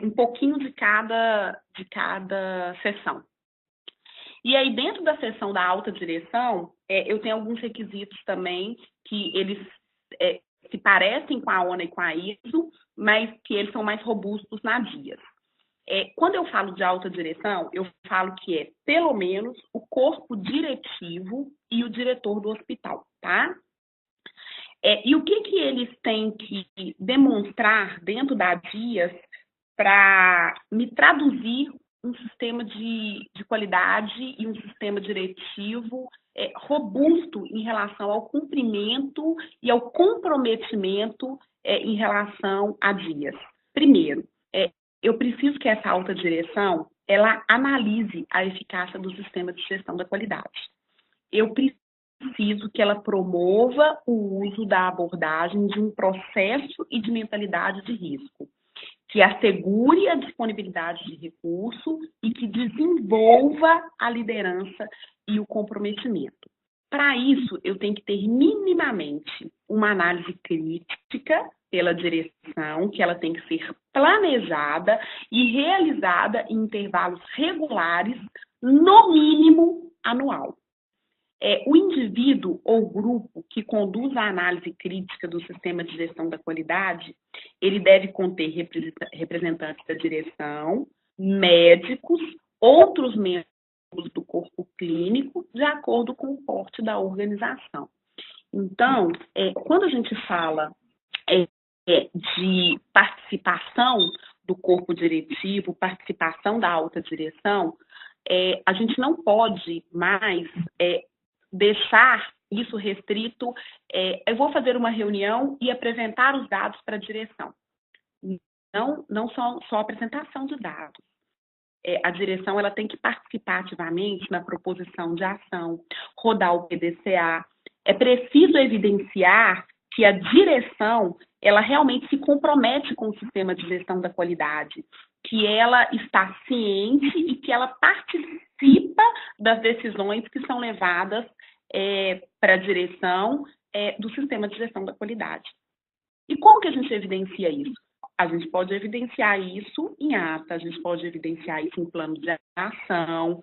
um pouquinho de cada sessão. E aí, dentro da seção da alta direção, eu tenho alguns requisitos também que eles se parecem com a ONA e com a ISO, mas que eles são mais robustos na DIAS. Quando eu falo de alta direção, eu falo que é, pelo menos, o corpo diretivo e o diretor do hospital, tá? E o que eles têm que demonstrar dentro da DIAS para me traduzir um sistema de qualidade e um sistema diretivo robusto em relação ao cumprimento e ao comprometimento em relação a DIAS? Primeiro, eu preciso que essa alta direção ela analise a eficácia do sistema de gestão da qualidade. Eu preciso que ela promova o uso da abordagem de um processo e de mentalidade de risco, que assegure a disponibilidade de recurso e que desenvolva a liderança e o comprometimento. Para isso, eu tenho que ter minimamente uma análise crítica pela direção, que ela tem que ser planejada e realizada em intervalos regulares, no mínimo anual. O indivíduo ou grupo que conduz a análise crítica do sistema de gestão da qualidade, ele deve conter representantes da direção, médicos, outros membros do corpo clínico, de acordo com o porte da organização. Então, quando a gente fala de participação do corpo diretivo, participação da alta direção, a gente não pode mais deixar isso restrito, eu vou fazer uma reunião e apresentar os dados para a direção. Não só apresentação de dados. A direção ela tem que participar ativamente na proposição de ação, rodar o PDCA. É preciso evidenciar que a direção ela realmente se compromete com o sistema de gestão da qualidade, que ela está ciente e que ela participa das decisões que são levadas para a direção do sistema de gestão da qualidade. E como que a gente evidencia isso? A gente pode evidenciar isso em ata, a gente pode evidenciar isso em plano de ação,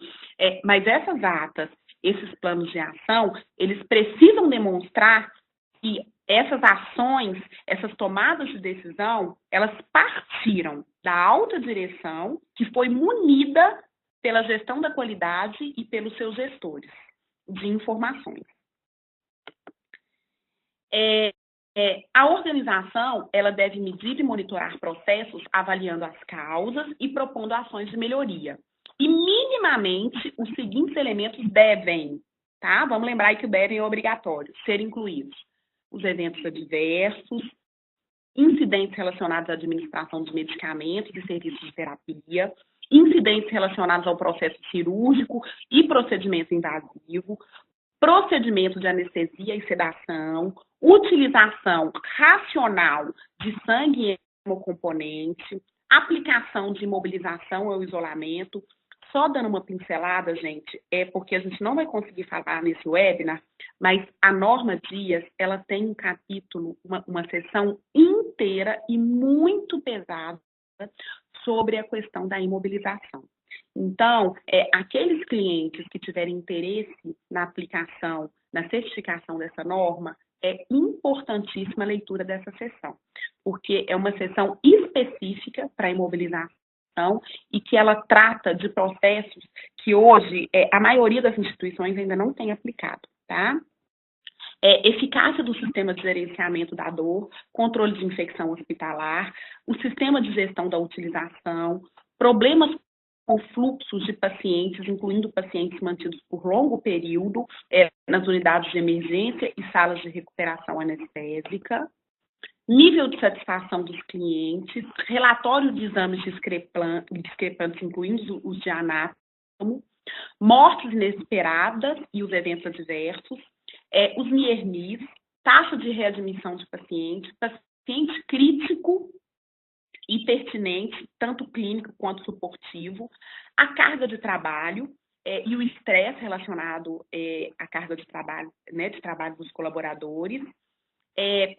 mas essas atas, esses planos de ação, eles precisam demonstrar que essas ações, essas tomadas de decisão, elas partiram da alta direção, que foi munida pela gestão da qualidade e pelos seus gestores de informações. A organização ela deve medir e monitorar processos avaliando as causas e propondo ações de melhoria. E, minimamente, os seguintes elementos devem, tá? Vamos lembrar aí que o devem é obrigatório, ser incluídos. Os eventos adversos, incidentes relacionados à administração de medicamentos e serviços de terapia, incidentes relacionados ao processo cirúrgico e procedimento invasivo, procedimento de anestesia e sedação, utilização racional de sangue e hemocomponente, aplicação de imobilização ou isolamento. Só dando uma pincelada, gente, porque a gente não vai conseguir falar nesse webinar, mas a norma Dias, ela tem um capítulo, uma seção inteira e muito pesada sobre a questão da imobilização. Então, aqueles clientes que tiverem interesse na aplicação, na certificação dessa norma, é importantíssima a leitura dessa seção, porque é uma seção específica para a imobilização e que ela trata de processos que hoje a maioria das instituições ainda não tem aplicado, tá? Eficácia do sistema de gerenciamento da dor, controle de infecção hospitalar, o sistema de gestão da utilização, problemas com fluxos de pacientes, incluindo pacientes mantidos por longo período nas unidades de emergência e salas de recuperação anestésica, nível de satisfação dos clientes, relatório de exames discrepantes, incluindo os de anátomo, mortes inesperadas e os eventos adversos, os NIRNIs, taxa de readmissão de paciente crítico e pertinente, tanto clínico quanto suportivo, a carga de trabalho e o estresse relacionado à carga de trabalho dos colaboradores,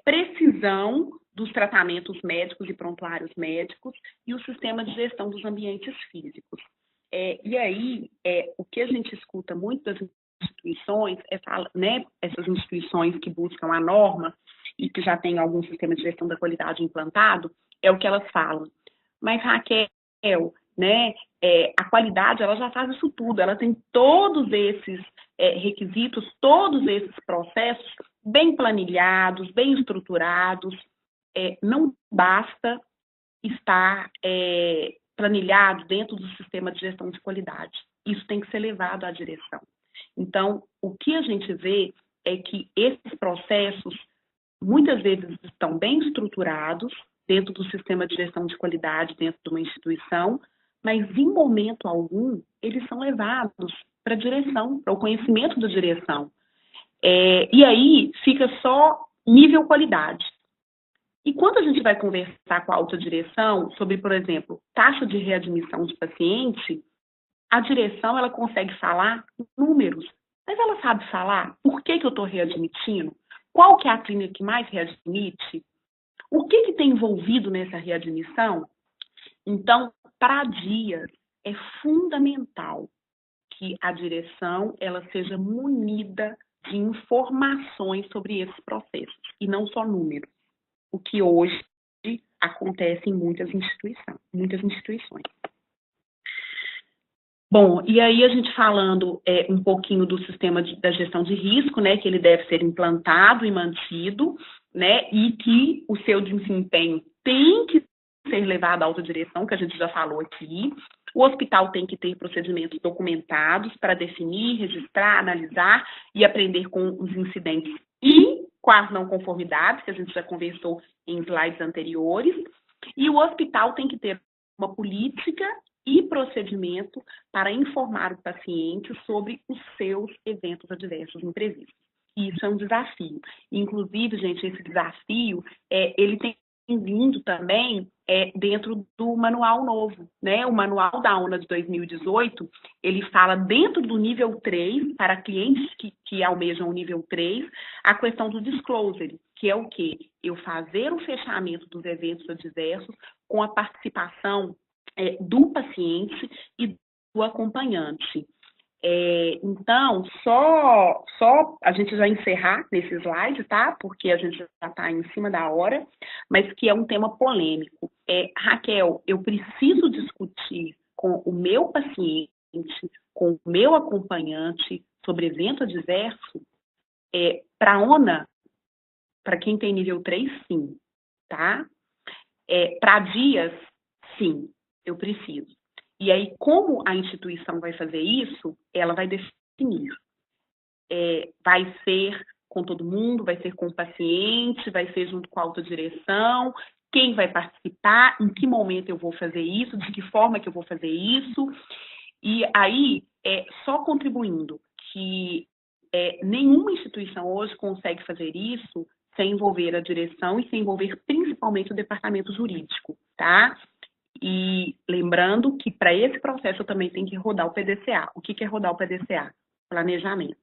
precisão dos tratamentos médicos e prontuários médicos e o sistema de gestão dos ambientes físicos. E aí, o que a gente escuta muito das instituições, essas instituições que buscam a norma e que já têm algum sistema de gestão da qualidade implantado, é o que elas falam. Mas, Raquel, a qualidade, ela já faz isso tudo, ela tem todos esses requisitos, todos esses processos bem planilhados, bem estruturados. Não basta estar planilhado dentro do sistema de gestão de qualidade. Isso tem que ser levado à direção. Então, o que a gente vê é que esses processos, muitas vezes, estão bem estruturados dentro do sistema de gestão de qualidade, dentro de uma instituição, mas, em momento algum, eles são levados para a direção, para o conhecimento da direção. E aí, fica só nível qualidade. E quando a gente vai conversar com a alta direção sobre, por exemplo, taxa de readmissão de paciente, a direção ela consegue falar números, mas ela sabe falar por que eu estou readmitindo, qual que é a clínica que mais readmite, O que tem envolvido nessa readmissão? Então, para dias, é fundamental que a direção ela seja munida de informações sobre esses processos, e não só números, o que hoje acontece em muitas instituições. Bom, e aí a gente falando um pouquinho do sistema da gestão de risco, né, que ele deve ser implantado e mantido, né, e que o seu desempenho tem que ser levado à autodireção, que a gente já falou aqui. O hospital tem que ter procedimentos documentados para definir, registrar, analisar e aprender com os incidentes e com as não conformidades, que a gente já conversou em slides anteriores. E o hospital tem que ter uma política e procedimento para informar o paciente sobre os seus eventos adversos imprevistos. Isso é um desafio. Inclusive, gente, esse desafio, ele tem vindo também dentro do manual novo, né? O manual da ONA de 2018, ele fala dentro do nível 3, para clientes que almejam o nível 3, a questão do disclosure, que é o quê? Eu fazer o fechamento dos eventos adversos com a participação do paciente e do acompanhante. Então, só a gente já encerrar nesse slide, tá? Porque a gente já está em cima da hora, mas que é um tema polêmico. Raquel, eu preciso discutir com o meu paciente, com o meu acompanhante sobre evento adverso. Para a ONA, para quem tem nível 3, sim, tá? Para dias, sim, eu preciso. E aí, como a instituição vai fazer isso, ela vai definir. Vai ser com todo mundo, vai ser com o paciente, vai ser junto com a autodireção, quem vai participar, em que momento eu vou fazer isso, de que forma que eu vou fazer isso. E aí, só contribuindo que nenhuma instituição hoje consegue fazer isso sem envolver a direção e sem envolver principalmente o departamento jurídico, tá? E lembrando que para esse processo eu também tenho que rodar o PDCA. O que é rodar o PDCA? Planejamento.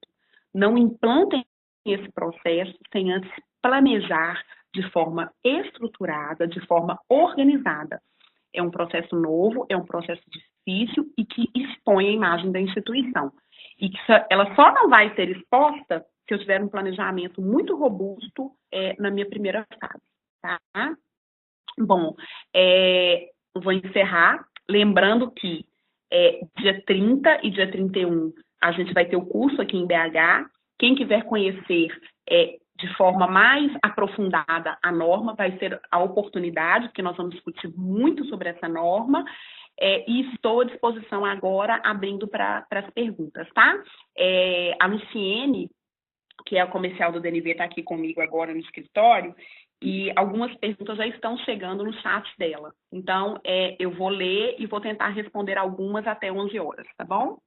Não implantem esse processo sem antes planejar de forma estruturada, de forma organizada. É um processo novo, é um processo difícil e que expõe a imagem da instituição. E que ela só não vai ser exposta se eu tiver um planejamento muito robusto na minha primeira fase, tá? Bom, vou encerrar, lembrando que dia 30 e dia 31 a gente vai ter o curso aqui em BH. Quem quiser conhecer de forma mais aprofundada a norma, vai ser a oportunidade, porque nós vamos discutir muito sobre essa norma, e estou à disposição agora, abrindo para as perguntas, tá? A Luciene, que é a comercial do DNV, está aqui comigo agora no escritório, e algumas perguntas já estão chegando no chat dela. Então, eu vou ler e vou tentar responder algumas até 11 horas, tá bom?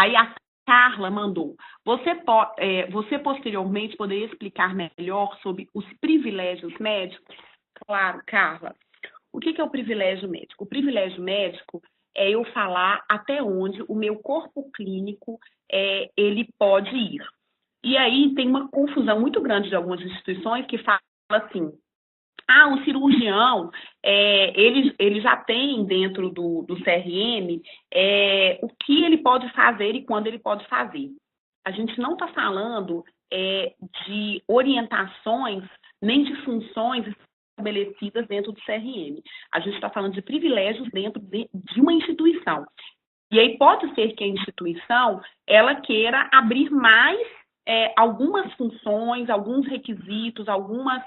Aí a Carla mandou. Você posteriormente poderia explicar melhor sobre os privilégios médicos? Claro, Carla. O que é o privilégio médico? O privilégio médico é eu falar até onde o meu corpo clínico ele pode ir. E aí tem uma confusão muito grande de algumas instituições que falam assim, o cirurgião, ele já tem dentro do CRM o que ele pode fazer e quando ele pode fazer. A gente não está falando de orientações nem de funções estabelecidas dentro do CRM. A gente está falando de privilégios dentro de uma instituição. E aí pode ser que a instituição ela queira abrir mais algumas funções, alguns requisitos, algumas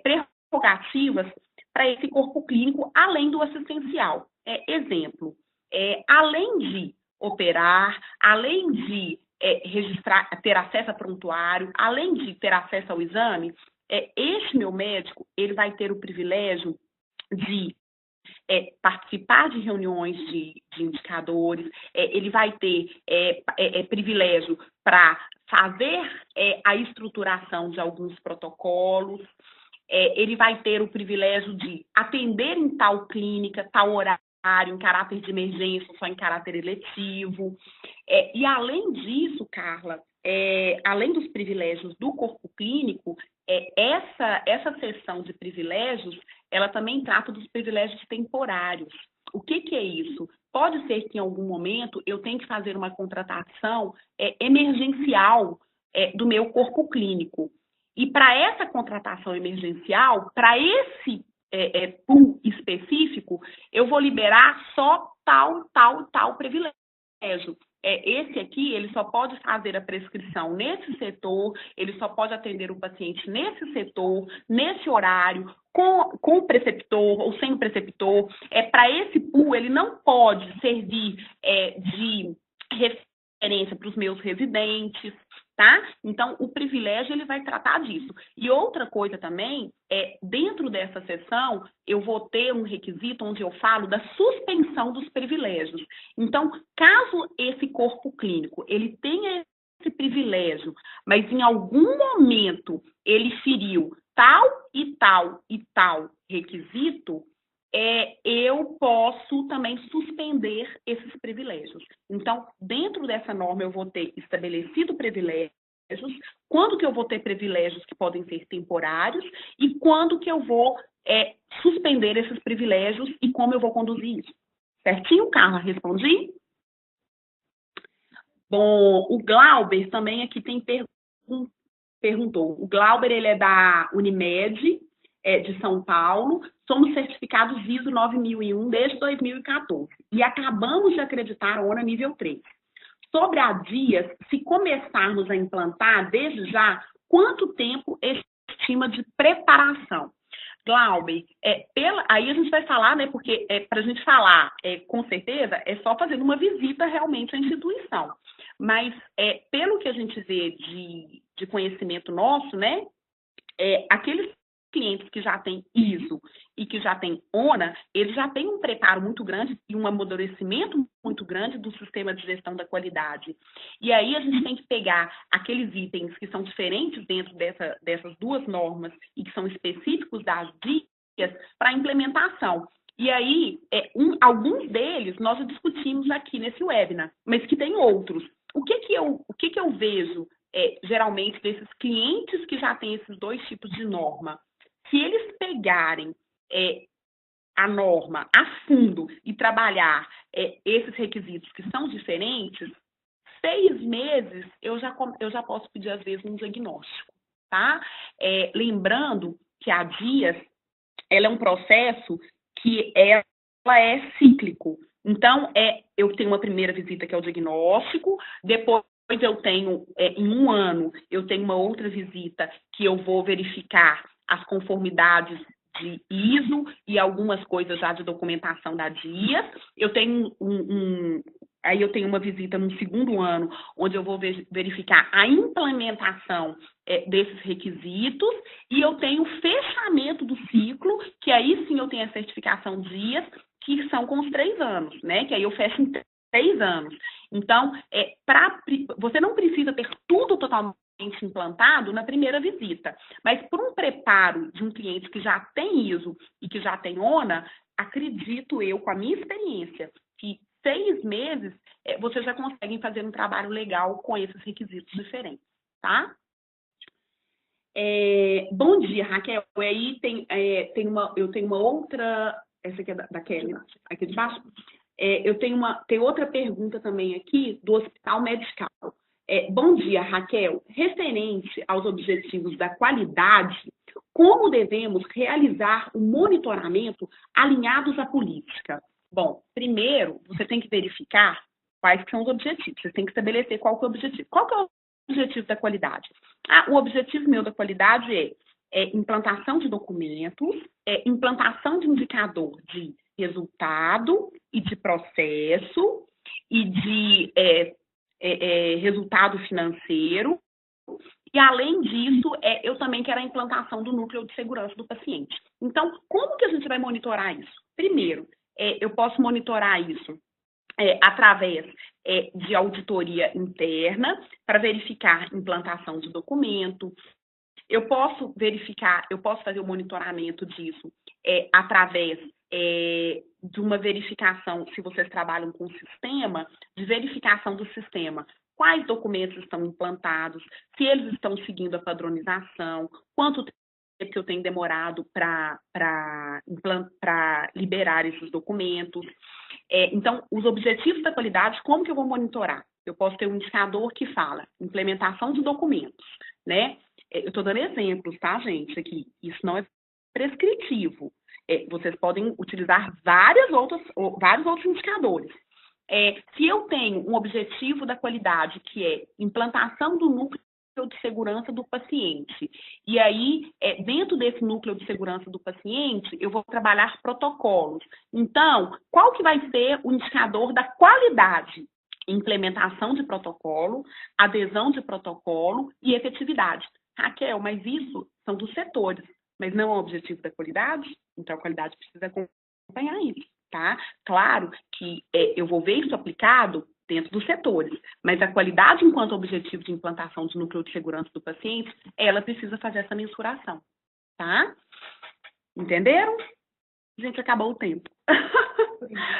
prerrogativas para esse corpo clínico, além do assistencial. Exemplo, além de operar, além de registrar, ter acesso a prontuário, além de ter acesso ao exame, este meu médico, ele vai ter o privilégio de participar de reuniões de indicadores, ele vai ter privilégio para fazer a estruturação de alguns protocolos, ele vai ter o privilégio de atender em tal clínica, tal horário, em caráter de emergência, só em caráter eletivo. E além disso, Carla, além dos privilégios do corpo clínico, essa seção de privilégios, ela também trata dos privilégios temporários. O que é isso? Pode ser que em algum momento eu tenha que fazer uma contratação emergencial do meu corpo clínico. E para essa contratação emergencial, para esse pool específico, eu vou liberar só tal privilégio. Esse aqui, ele só pode fazer a prescrição nesse setor, ele só pode atender o paciente nesse setor, nesse horário, com o preceptor ou sem o preceptor. Para esse pool, ele não pode servir de referência para os meus residentes, tá? Então, o privilégio, ele vai tratar disso. E outra coisa também, dentro dessa sessão, eu vou ter um requisito onde eu falo da suspensão dos privilégios. Então, caso esse corpo clínico, ele tenha esse privilégio, mas em algum momento ele feriu tal e tal requisito, eu posso também suspender esses privilégios. Então, dentro dessa norma, eu vou ter estabelecido privilégios, quando que eu vou ter privilégios que podem ser temporários e quando que eu vou suspender esses privilégios e como eu vou conduzir isso. Certinho, Carla? Respondi? Bom, o Glauber também aqui perguntou. O Glauber, ele é da Unimed, de São Paulo. Somos certificados ISO 9001 desde 2014 e acabamos de acreditar a ONA nível 3. Sobre a DIAS, se começarmos a implantar desde já, quanto tempo estima de preparação? Glauber, aí a gente vai falar, né, porque para a gente falar, com certeza, é só fazendo uma visita realmente à instituição. Mas, pelo que a gente vê de conhecimento nosso, né, aqueles clientes que já têm ISO e que já têm ONA, eles já têm um preparo muito grande e um amadurecimento muito grande do sistema de gestão da qualidade. E aí a gente tem que pegar aqueles itens que são diferentes dentro dessas duas normas e que são específicos das DIAs para implementação. E aí, alguns deles nós já discutimos aqui nesse webinar, mas que tem outros. O que eu vejo, geralmente, desses clientes que já têm esses dois tipos de norma? Se eles pegarem a norma a fundo e trabalhar esses requisitos que são diferentes, 6 meses eu já posso pedir, às vezes, um diagnóstico, tá? Lembrando que a DIAS, ela é um processo que ela é cíclico. Então, eu tenho uma primeira visita que é o diagnóstico, depois eu tenho, em um ano, eu tenho uma outra visita que eu vou verificar as conformidades de ISO e algumas coisas já de documentação da DIAS. Eu tenho aí eu tenho uma visita no segundo ano, onde eu vou verificar a implementação desses requisitos, e eu tenho o fechamento do ciclo, que aí sim eu tenho a certificação DIAS, que são com os 3 anos, né? Que aí eu fecho em 3 anos. Então, você não precisa ter tudo totalmente implantado na primeira visita, mas por um preparo de um cliente que já tem ISO e que já tem ONA, acredito eu, com a minha experiência, que 6 meses vocês já conseguem fazer um trabalho legal com esses requisitos diferentes, tá? Bom dia, Raquel. Aí eu tenho uma outra, essa aqui é da Kelly, aqui de baixo. Tem outra pergunta também aqui do Hospital Medical. Bom dia, Raquel. Referente aos objetivos da qualidade, como devemos realizar o monitoramento alinhados à política? Bom, primeiro, você tem que verificar quais são os objetivos. Você tem que estabelecer qual que é o objetivo. Qual que é o objetivo da qualidade? O objetivo meu da qualidade é implantação de documentos, implantação de indicador de resultado e de processo e de resultado financeiro. E, além disso, eu também quero a implantação do núcleo de segurança do paciente. Então, como que a gente vai monitorar isso? Primeiro, eu posso monitorar isso através de auditoria interna, para verificar implantação de documento. Eu posso fazer o monitoramento disso através de uma verificação, se vocês trabalham com sistema, de verificação do sistema. Quais documentos estão implantados, se eles estão seguindo a padronização, quanto tempo que eu tenho demorado para liberar esses documentos. Então, os objetivos da qualidade, como que eu vou monitorar? Eu posso ter um indicador que fala implementação de documentos, né? Eu estou dando exemplos, tá, gente, aqui. Isso não é prescritivo. Vocês podem utilizar vários outros indicadores. Se eu tenho um objetivo da qualidade, que é implantação do núcleo de segurança do paciente, e aí, dentro desse núcleo de segurança do paciente, eu vou trabalhar protocolos. Então, qual que vai ser o indicador da qualidade? Implementação de protocolo, adesão de protocolo e efetividade. Raquel, mas isso são dos setores, mas não é o objetivo da qualidade? Então, a qualidade precisa acompanhar isso, tá? Claro que eu vou ver isso aplicado dentro dos setores, mas a qualidade enquanto objetivo de implantação de núcleo de segurança do paciente, ela precisa fazer essa mensuração, tá? Entenderam? Gente, acabou o tempo.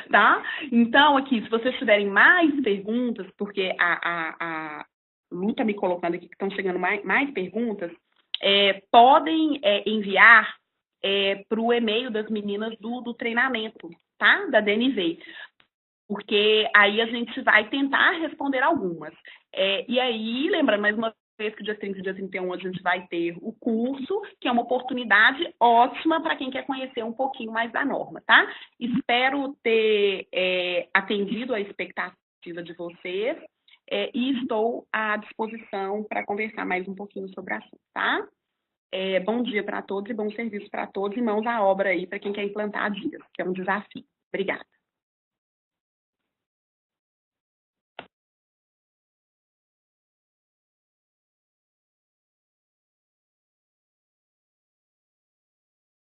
Tá? Então, aqui, se vocês tiverem mais perguntas, porque a Lu tá me colocando aqui que estão chegando mais perguntas, podem enviar para o e-mail das meninas do treinamento, tá? Da DNV. Porque aí a gente vai tentar responder algumas. E aí, lembrando mais uma vez que dia 30 e dia 31 a gente vai ter o curso, que é uma oportunidade ótima para quem quer conhecer um pouquinho mais da norma, tá? Espero ter atendido a expectativa de vocês e estou à disposição para conversar mais um pouquinho sobre o assunto, tá? Bom dia para todos e bom serviço para todos e mãos à obra aí para quem quer implantar dias, que é um desafio. Obrigada.